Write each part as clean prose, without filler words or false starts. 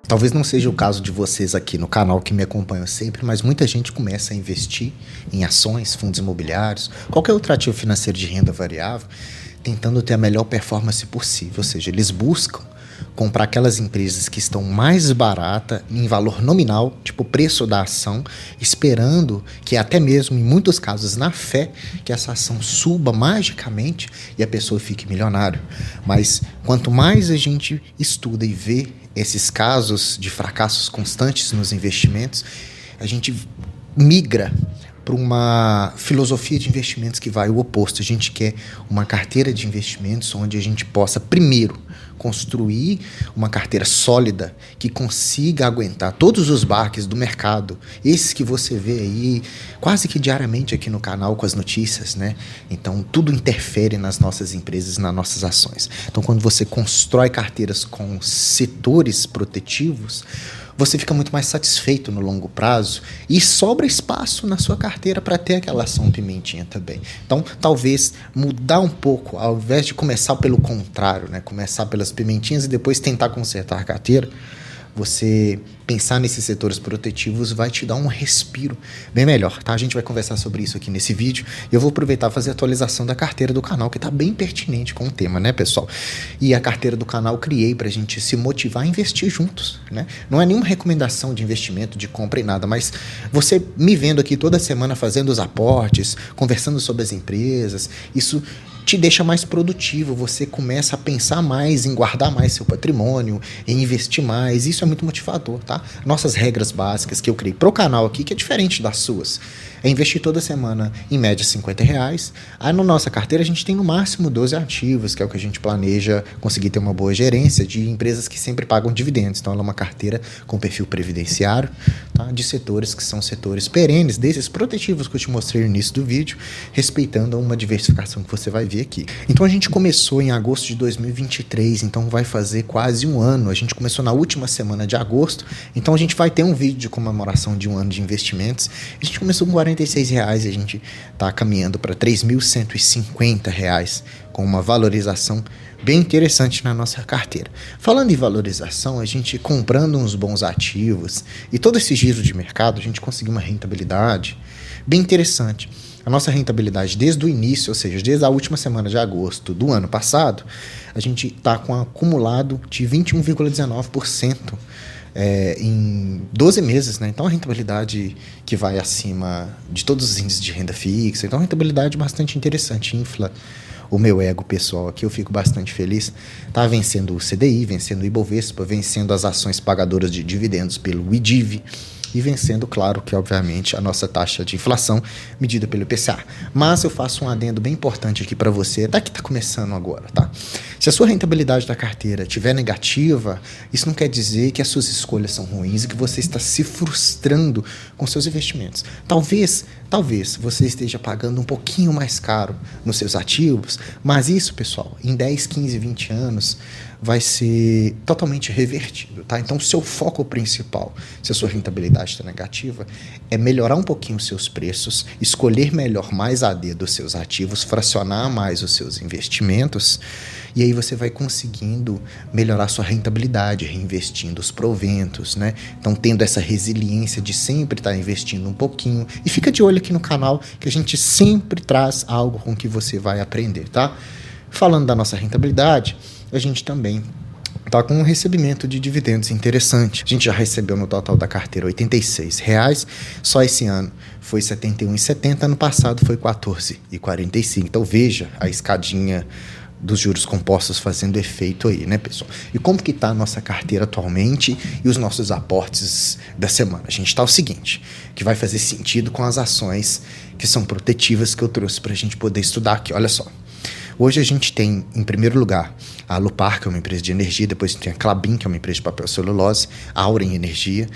Talvez não seja o caso de vocês aqui no canal que me acompanham sempre, mas muita gente começa a investir em ações, fundos imobiliários, qualquer outro ativo financeiro de renda variável, tentando ter a melhor performance possível. Ou seja, eles buscam comprar aquelas empresas que estão mais baratas em valor nominal, tipo o preço da ação, esperando que até mesmo, em muitos casos, na fé, que essa ação suba magicamente e a pessoa fique milionário. Mas quanto mais a gente estuda e vê esses casos de fracassos constantes nos investimentos, a gente migra para uma filosofia de investimentos que vai o oposto. A gente quer uma carteira de investimentos onde a gente possa, primeiro, construir uma carteira sólida que consiga aguentar todos os baques do mercado, esses que você vê aí quase que diariamente aqui no canal com as notícias, né? Então, tudo interfere nas nossas empresas, nas nossas ações. Então, quando você constrói carteiras com setores protetivos, você fica muito mais satisfeito no longo prazo e sobra espaço na sua carteira para ter aquela ação pimentinha também. Então, talvez mudar um pouco, ao invés de começar pelo contrário, né? Começar pelas pimentinhas e depois tentar consertar a carteira, você pensar nesses setores protetivos vai te dar um respiro bem melhor, tá? A gente vai conversar sobre isso aqui nesse vídeo e eu vou aproveitar e fazer a atualização da carteira do canal, que está bem pertinente com o tema, né, pessoal? E a carteira do canal eu criei para a gente se motivar a investir juntos, né? Não é nenhuma recomendação de investimento, de compra e nada, mas você me vendo aqui toda semana fazendo os aportes, conversando sobre as empresas, isso te deixa mais produtivo, você começa a pensar mais em guardar mais seu patrimônio, em investir mais, isso é muito motivador, tá? Nossas regras básicas que eu criei pro canal aqui, que é diferente das suas, é investir toda semana, em média, R$50. Aí na nossa carteira a gente tem no máximo 12 ativos, que é o que a gente planeja conseguir ter uma boa gerência de empresas que sempre pagam dividendos. Então ela é uma carteira com perfil previdenciário, tá? De setores que são setores perenes, desses protetivos que eu te mostrei no início do vídeo, respeitando uma diversificação que você vai ver aqui. Então a gente começou em agosto de 2023, então vai fazer quase um ano. A gente começou na última semana de agosto, então a gente vai ter um vídeo de comemoração de um ano de investimentos. A gente começou com R$46 e a gente está caminhando para R$3.150, com uma valorização bem interessante na nossa carteira. Falando em valorização, a gente comprando uns bons ativos e todo esse giro de mercado, a gente conseguiu uma rentabilidade bem interessante. A nossa rentabilidade desde o início, ou seja, desde a última semana de agosto do ano passado, a gente está com um acumulado de 21,19%. Em 12 meses, né? Então a rentabilidade que vai acima de todos os índices de renda fixa, então a rentabilidade bastante interessante, infla o meu ego pessoal aqui, eu fico bastante feliz. Tá vencendo o CDI, vencendo o Ibovespa, vencendo as ações pagadoras de dividendos pelo IDIV e vencendo, claro, que obviamente a nossa taxa de inflação medida pelo IPCA. Mas eu faço um adendo bem importante aqui para você, daqui tá começando agora, tá? Se a sua rentabilidade da carteira estiver negativa, isso não quer dizer que as suas escolhas são ruins e que você está se frustrando com seus investimentos. Talvez você esteja pagando um pouquinho mais caro nos seus ativos, mas isso, pessoal, em 10, 15, 20 anos vai ser totalmente revertido, tá? Então, o seu foco principal, se a sua rentabilidade está negativa, é melhorar um pouquinho os seus preços, escolher melhor mais a dedo os seus ativos, fracionar mais os seus investimentos, e aí você vai conseguindo melhorar sua rentabilidade, reinvestindo os proventos, né? Então, tendo essa resiliência de sempre estar investindo um pouquinho. E fica de olho aqui no canal, que a gente sempre traz algo com que você vai aprender, tá? Falando da nossa rentabilidade, a gente também está com um recebimento de dividendos interessante. A gente já recebeu no total da carteira R$86, só esse ano foi R$71,70, ano passado foi R$14,45. Então veja a escadinha dos juros compostos fazendo efeito aí, né, pessoal? E como que está a nossa carteira atualmente e os nossos aportes da semana? A gente está o seguinte, que vai fazer sentido com as ações que são protetivas que eu trouxe para a gente poder estudar aqui, olha só. Hoje a gente tem, em primeiro lugar, a Alupar, que é uma empresa de energia, depois tem a Klabin, que é uma empresa de papel celulose, a Auren Energia,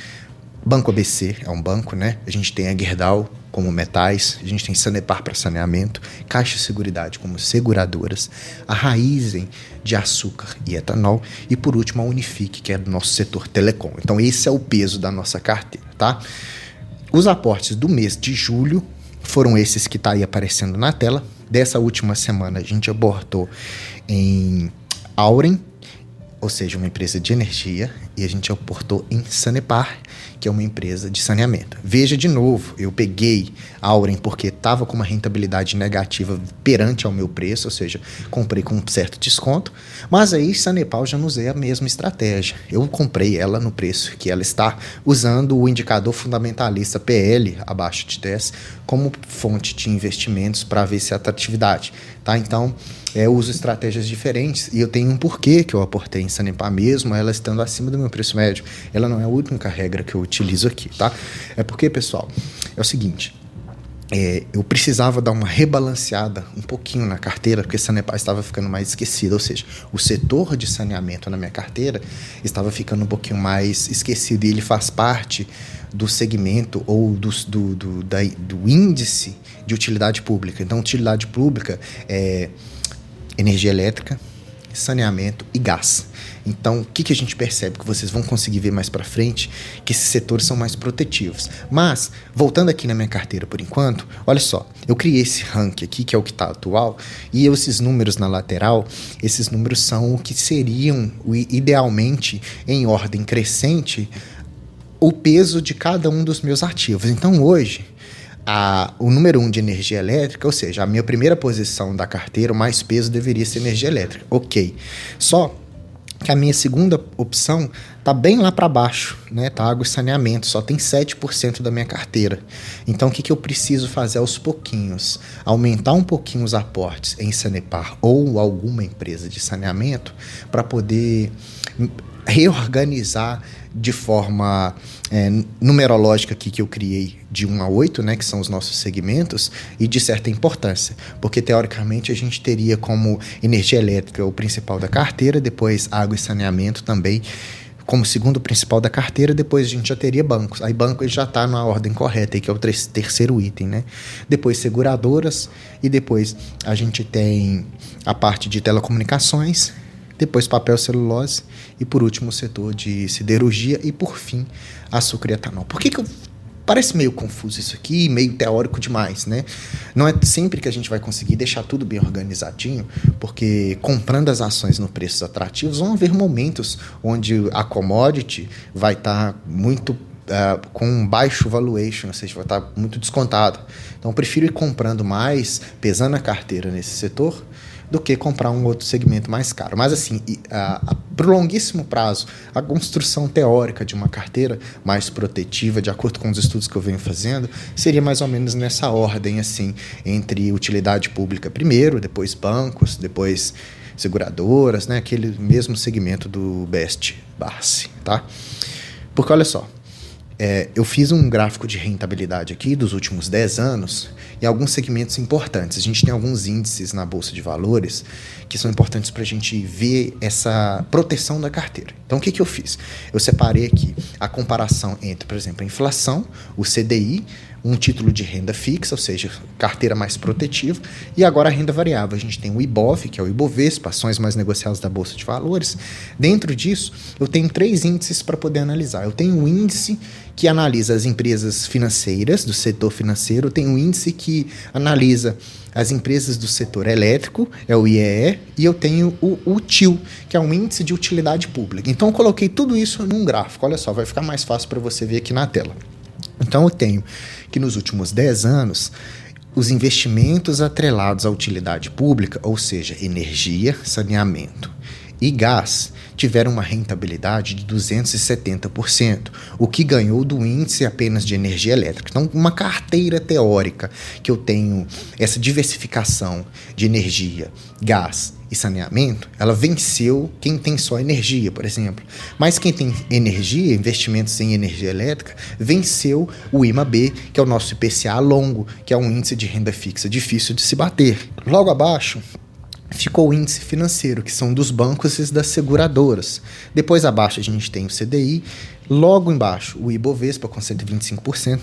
Banco ABC, é um banco, né? A gente tem a Gerdau como metais, a gente tem Sanepar para saneamento, Caixa Seguridade como seguradoras, a Raízen de açúcar e etanol e, por último, a Unifique, que é do nosso setor telecom. Então, esse é o peso da nossa carteira, tá? Os aportes do mês de julho foram esses que tá aí aparecendo na tela. Dessa última semana, a gente aportou em Auren, ou seja, uma empresa de energia, e a gente aportou em Sanepar, que é uma empresa de saneamento. Veja de novo, eu peguei Auren porque estava com uma rentabilidade negativa perante ao meu preço, ou seja, comprei com um certo desconto, mas aí Sanepar eu já não usei a mesma estratégia. Eu comprei ela no preço que ela está, usando o indicador fundamentalista PL abaixo de 10 como fonte de investimentos para ver se a atratividade. Tá? Então, eu uso estratégias diferentes e eu tenho um porquê que eu aportei em Sanepar mesmo, ela estando acima do meu preço médio. Ela não é a única regra que eu utilizo aqui, tá? É porque, pessoal, é o seguinte, eu precisava dar uma rebalanceada um pouquinho na carteira, porque Sanepar estava ficando mais esquecida, ou seja, o setor de saneamento na minha carteira estava ficando um pouquinho mais esquecido e ele faz parte do segmento ou do índice de utilidade pública. Então, utilidade pública é energia elétrica, saneamento e gás. Então, o que a gente percebe? Que vocês vão conseguir ver mais para frente, que esses setores são mais protetivos. Mas, voltando aqui na minha carteira por enquanto, olha só, eu criei esse ranking aqui, que é o que está atual, e esses números na lateral, esses números são o que seriam, idealmente, em ordem crescente, o peso de cada um dos meus ativos. Então, hoje, o número 1 de energia elétrica, ou seja, a minha primeira posição da carteira, o mais peso deveria ser energia elétrica. Ok. Só que a minha segunda opção está bem lá para baixo, né? Tá água e saneamento, só tem 7% da minha carteira. Então, o que eu preciso fazer aos pouquinhos? Aumentar um pouquinho os aportes em Sanepar ou alguma empresa de saneamento para poder reorganizar de forma numerológica aqui que eu criei de 1 a 8, né, que são os nossos segmentos, e de certa importância, porque teoricamente a gente teria como energia elétrica o principal da carteira, depois água e saneamento também como segundo principal da carteira, depois a gente já teria bancos. Aí banco já está na ordem correta, que é o terceiro item, né? Depois seguradoras, e depois a gente tem a parte de telecomunicações, depois papel celulose e, por último, o setor de siderurgia e, por fim, açúcar e etanol. Por que parece meio confuso isso aqui, meio teórico demais, né? Não é sempre que a gente vai conseguir deixar tudo bem organizadinho, porque comprando as ações no preços atrativos, vão haver momentos onde a commodity vai estar muito com um baixo valuation, ou seja, vai estar muito descontado. Então, eu prefiro ir comprando mais, pesando a carteira nesse setor, do que comprar um outro segmento mais caro. Mas assim, para o longuíssimo prazo, a construção teórica de uma carteira mais protetiva, de acordo com os estudos que eu venho fazendo, seria mais ou menos nessa ordem, assim, entre utilidade pública primeiro, depois bancos, depois seguradoras, né? Aquele mesmo segmento do Best Barsi, tá? Porque olha só, eu fiz um gráfico de rentabilidade aqui dos últimos 10 anos e alguns segmentos importantes. A gente tem alguns índices na Bolsa de Valores que são importantes para a gente ver essa proteção da carteira. Então, o que eu fiz? Eu separei aqui a comparação entre, por exemplo, a inflação, o CDI, um título de renda fixa, ou seja, carteira mais protetiva, e agora a renda variável. A gente tem o IBOV, que é o Ibovespa, ações mais negociadas da Bolsa de Valores. Dentro disso, eu tenho 3 índices para poder analisar. Eu tenho um índice que analisa as empresas financeiras, do setor financeiro, eu tenho um índice que analisa as empresas do setor elétrico, é o IEE, e eu tenho o TIL, que é um índice de utilidade pública. Então, eu coloquei tudo isso num gráfico. Olha só, vai ficar mais fácil para você ver aqui na tela. Então, eu tenho que nos últimos 10 anos, os investimentos atrelados à utilidade pública, ou seja, energia, saneamento e gás, tiveram uma rentabilidade de 270%, o que ganhou do índice apenas de energia elétrica. Então, uma carteira teórica que eu tenho essa diversificação de energia, gás e saneamento, ela venceu quem tem só energia, por exemplo. Mas quem tem energia, investimentos em energia elétrica, venceu o IMAB, que é o nosso IPCA longo, que é um índice de renda fixa difícil de se bater. Logo abaixo ficou o índice financeiro, que são dos bancos e das seguradoras. Depois abaixo a gente tem o CDI, logo embaixo o Ibovespa com 125%,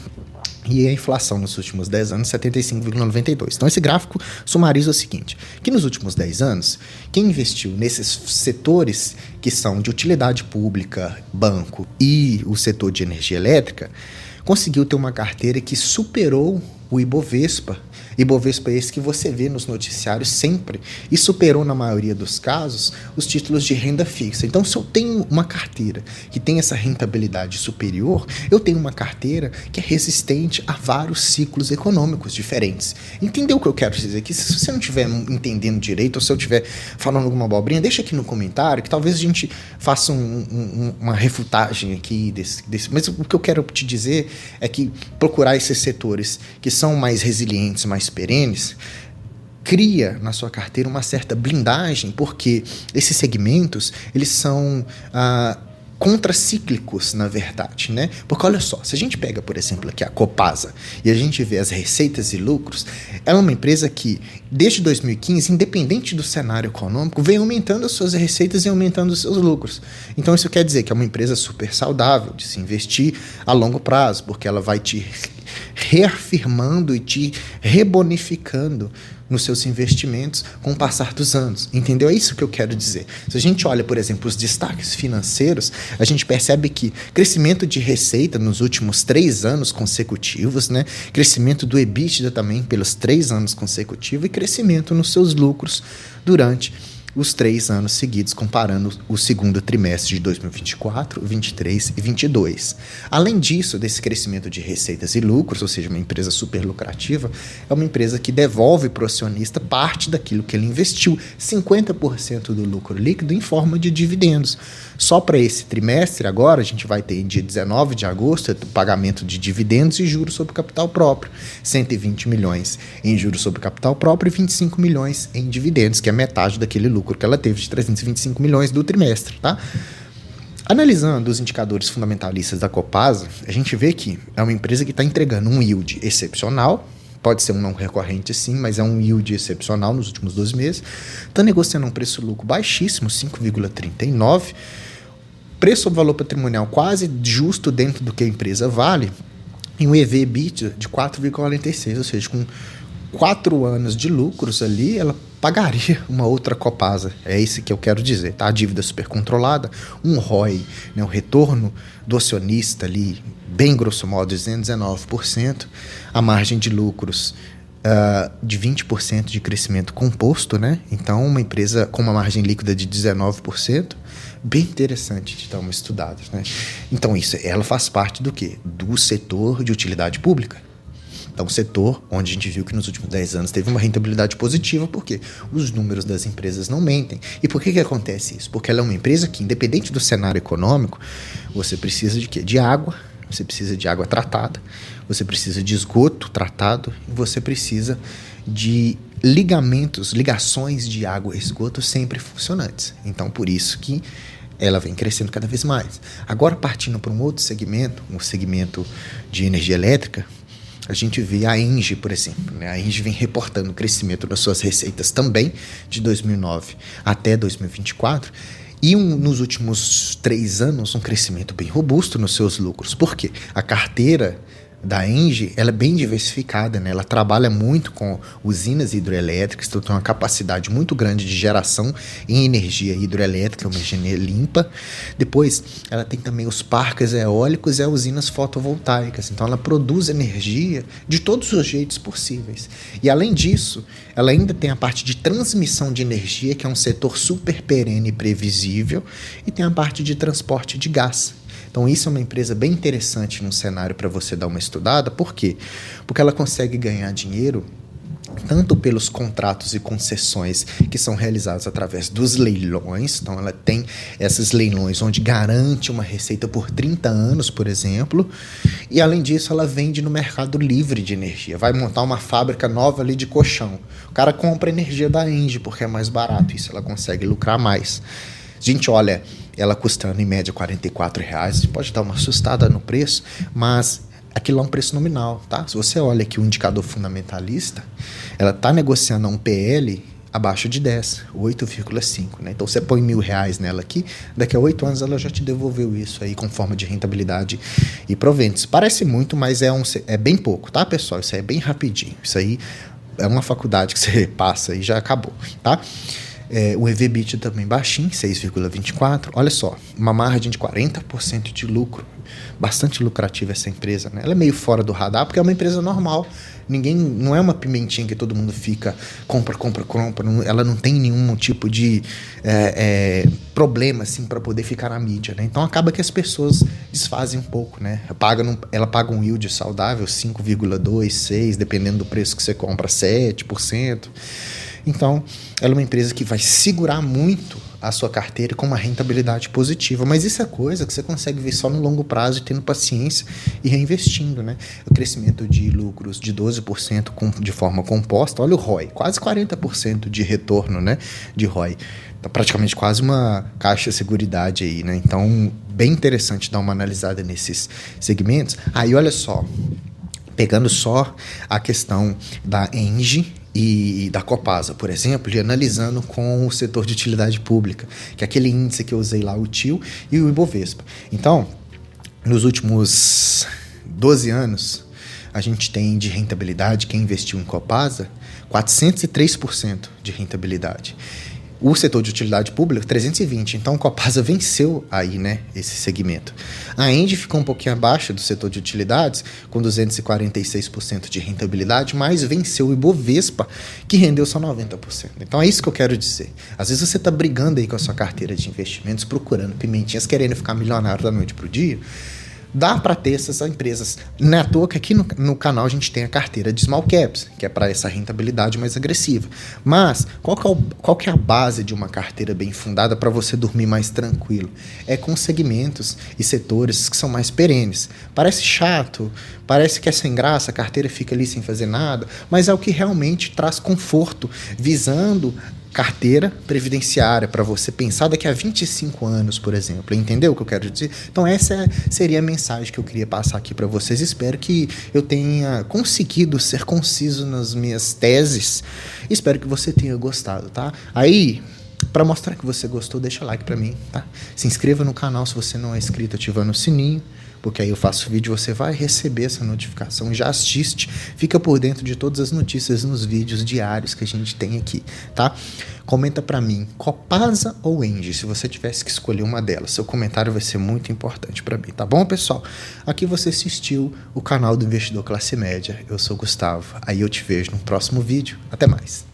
e a inflação nos últimos 10 anos, 75,92%. Então, esse gráfico sumariza o seguinte, que nos últimos 10 anos, quem investiu nesses setores que são de utilidade pública, banco e o setor de energia elétrica, conseguiu ter uma carteira que superou o Ibovespa Ibovespa esse que você vê nos noticiários sempre e superou, na maioria dos casos, os títulos de renda fixa. Então, se eu tenho uma carteira que tem essa rentabilidade superior, eu tenho uma carteira que é resistente a vários ciclos econômicos diferentes. Entendeu o que eu quero dizer? Que se você não estiver entendendo direito, ou se eu estiver falando alguma abobrinha, deixa aqui no comentário, que talvez a gente faça uma refutagem aqui desse. Mas o que eu quero te dizer é que procurar esses setores que são mais resilientes, mais perenes, cria na sua carteira uma certa blindagem, porque esses segmentos, eles são contracíclicos, na verdade, né? Porque olha só, se a gente pega, por exemplo, aqui a Copasa e a gente vê as receitas e lucros, ela é uma empresa que, desde 2015, independente do cenário econômico, vem aumentando as suas receitas e aumentando os seus lucros. Então isso quer dizer que é uma empresa super saudável de se investir a longo prazo, porque ela vai te reafirmando e te rebonificando nos seus investimentos com o passar dos anos. Entendeu? É isso que eu quero dizer. Se a gente olha, por exemplo, os destaques financeiros, a gente percebe que crescimento de receita nos últimos 3 anos consecutivos, né? Crescimento do EBITDA também pelos 3 anos consecutivos e crescimento nos seus lucros durante os 3 anos seguidos, comparando o segundo trimestre de 2024, 2023 e 2022. Além disso, desse crescimento de receitas e lucros, ou seja, uma empresa super lucrativa, é uma empresa que devolve para o acionista parte daquilo que ele investiu, 50% do lucro líquido em forma de dividendos. Só para esse trimestre, agora, a gente vai ter em dia 19 de agosto, o pagamento de dividendos e juros sobre capital próprio. 120 milhões em juros sobre capital próprio e 25 milhões em dividendos, que é metade daquele lucro que ela teve de 325 milhões do trimestre, tá? Analisando os indicadores fundamentalistas da Copasa, a gente vê que é uma empresa que está entregando um yield excepcional, pode ser um não recorrente sim, mas é um yield excepcional nos últimos 12 meses, está negociando um preço-lucro baixíssimo, 5,39, preço sobre valor patrimonial quase justo dentro do que a empresa vale, e um EV/EBITDA de 4,46, ou seja, com 4 anos de lucros ali, ela pagaria uma outra Copasa. É isso que eu quero dizer, tá? A dívida super controlada, um ROI, né, o retorno do acionista ali, bem grosso modo, 19%, a margem de lucros de 20% de crescimento composto, né? Então, uma empresa com uma margem líquida de 19%, bem interessante de dar uma estudada, né? Então, ela faz parte do quê? Do setor de utilidade pública. Então, um setor onde a gente viu que nos últimos 10 anos teve uma rentabilidade positiva, porque os números das empresas não mentem. E por que acontece isso? Porque ela é uma empresa que, independente do cenário econômico, você precisa de quê? De água, você precisa de água tratada, você precisa de esgoto tratado, e você precisa de ligações de água e esgoto sempre funcionantes. Então, por isso que ela vem crescendo cada vez mais. Agora, partindo para um outro segmento, um segmento de energia elétrica, a gente vê a Engie, por exemplo, né? A Engie vem reportando o crescimento das suas receitas também de 2009 até 2024 e nos últimos 3 anos um crescimento bem robusto nos seus lucros. Por quê? A carteira da Engie, ela é bem diversificada, né? Ela trabalha muito com usinas hidroelétricas, então tem uma capacidade muito grande de geração em energia hidroelétrica, uma energia limpa. Depois, ela tem também os parques eólicos e as usinas fotovoltaicas, então ela produz energia de todos os jeitos possíveis. E além disso, ela ainda tem a parte de transmissão de energia, que é um setor super perene e previsível, e tem a parte de transporte de gás. Então isso é uma empresa bem interessante num cenário para você dar uma estudada. Por quê? Porque ela consegue ganhar dinheiro tanto pelos contratos e concessões que são realizados através dos leilões. Então ela tem esses leilões onde garante uma receita por 30 anos, por exemplo, e além disso ela vende no mercado livre de energia. Vai montar uma fábrica nova ali de colchão, o cara compra energia da Engie porque é mais barato, isso ela consegue lucrar mais. A gente olha ela custando em média R$44, a gente pode dar uma assustada no preço, mas aquilo é um preço nominal, tá? Se você olha aqui o indicador fundamentalista, ela está negociando a um PL abaixo de 10, 8,5, né? Então você põe R$1.000 nela aqui, daqui a 8 anos ela já te devolveu isso aí com forma de rentabilidade e proventos. Parece muito, mas é bem pouco, tá, pessoal? Isso aí é bem rapidinho, isso aí é uma faculdade que você passa e já acabou, tá? O EV/EBITDA também baixinho, 6,24. Olha só, uma margem de 40% de lucro. bastante lucrativa essa empresa, né? Ela é meio fora do radar porque é uma empresa normal. Não é uma pimentinha que todo mundo fica compra. Ela não tem nenhum tipo de problema assim para poder ficar na mídia, né? Então acaba que as pessoas desfazem um pouco, né? Ela paga um yield saudável, 5,2, 6, dependendo do preço que você compra, 7%. Então, ela é uma empresa que vai segurar muito a sua carteira com uma rentabilidade positiva. Mas isso é coisa que você consegue ver só no longo prazo, tendo paciência e reinvestindo, né? O crescimento de lucros de 12% de forma composta. Olha o ROI, quase 40% de retorno, né? De ROI. Tá praticamente quase uma caixa de seguridade aí, né? Então, bem interessante dar uma analisada nesses segmentos. Aí, olha só, pegando só a questão da Engie e da Copasa, por exemplo, e analisando com o setor de utilidade pública, que é aquele índice que eu usei lá, o TIL e o Ibovespa. Então, nos últimos 12 anos, a gente tem de rentabilidade, quem investiu em Copasa, 403% de rentabilidade. O setor de utilidade pública, 320%. Então, o Copasa venceu aí, né, esse segmento. A Engie ficou um pouquinho abaixo do setor de utilidades, com 246% de rentabilidade, mas venceu o Ibovespa, que rendeu só 90%. Então, é isso que eu quero dizer. Às vezes você está brigando aí com a sua carteira de investimentos, procurando pimentinhas, querendo ficar milionário da noite para o dia. Dá para ter essas empresas. Não é à toa que aqui no canal a gente tem a carteira de small caps, que é para essa rentabilidade mais agressiva. Mas qual que é a base de uma carteira bem fundada para você dormir mais tranquilo? É com segmentos e setores que são mais perenes. Parece chato, parece que é sem graça, a carteira fica ali sem fazer nada, mas é o que realmente traz conforto, visando carteira previdenciária para você pensar daqui a 25 anos, por exemplo. Entendeu o que eu quero dizer? Então essa seria a mensagem que eu queria passar aqui para vocês. Espero que eu tenha conseguido ser conciso nas minhas teses. Espero que você tenha gostado, tá? Aí, para mostrar que você gostou, deixa like para mim, tá? Se inscreva no canal se você não é inscrito, ativando o sininho, porque aí eu faço vídeo, você vai receber essa notificação, já assiste, fica por dentro de todas as notícias nos vídeos diários que a gente tem aqui, tá? Comenta pra mim, Copasa ou Engie, se você tivesse que escolher uma delas, seu comentário vai ser muito importante pra mim, tá bom, pessoal? Aqui você assistiu o canal do Investidor Classe Média, eu sou o Gustavo, aí eu te vejo no próximo vídeo, até mais.